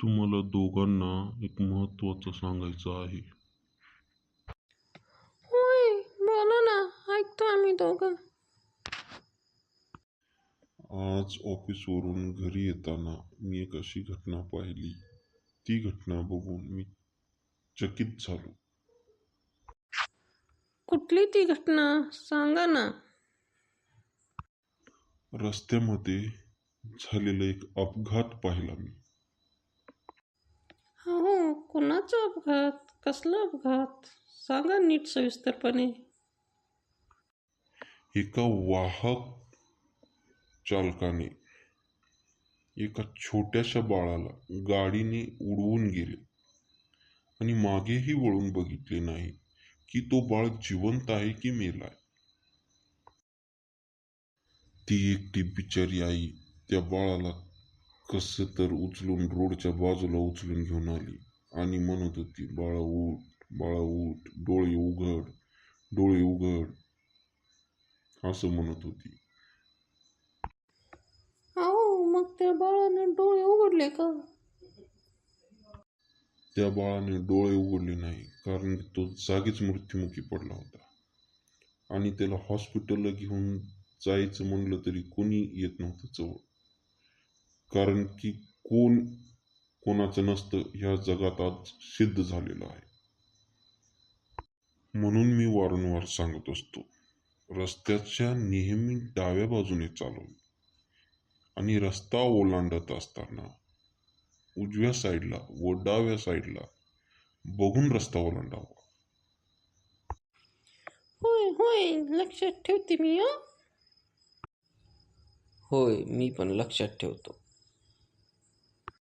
तुम्हाला दोघांना एक महत्त्वाचं सांगायचं आहे. होय, बोला ना. ऐकतो आम्ही दोघं. आज ऑफिसवरून घरी येताना मी एक अशी घटना पाहिली. ती घटना बघून मी चकित झालो. कुठली ती घटना सांगा ना. रस्त्यामध्ये झालेला एक अपघात पाहिला मी. हो, कुणाचा अपघात? कसला अपघात? सांगा नीट सविस्तरपणे. एका वाहक चालकाने एका छोट्याशा बाळाला गाडीने उडवून गेले आणि मागेही वळून बघितले नाही की तो बाळ जिवंत आहे की मेलाय. ती एकटी बिचारी आई त्या बाळाला कसं तर उचलून रोडच्या बाजूला उचलून घेऊन आली आणि म्हणत होती, बाळा उठ, बाळा उठ, डोळे उघड, डोळे उघड, असं म्हणत होती. अहो, मग त्या बाळाने डोळे उघडले का? त्या बाळाने डोळे उघडले नाही, कारण तो जागीच मृत्युमुखी पडला होता आणि त्याला हॉस्पिटलला घेऊन जायचं म्हणलं तरी कोणी येत नव्हतं जवळ. कारण की कोण कोणाचं नसतं ह्या जगात आज सिद्ध झालेलं आहे. म्हणून मी वारंवार सांगत असतो, रस्त्याच्या नेहमी डाव्या बाजूने चालवणे आणि रस्ता ओलांडत असताना उजव्या साईडला व डाव्या साईडला बघून रस्ता ओलांडावा. होय होय, लक्षात ठेवते मी. होय, मी पण लक्षात ठेवतो.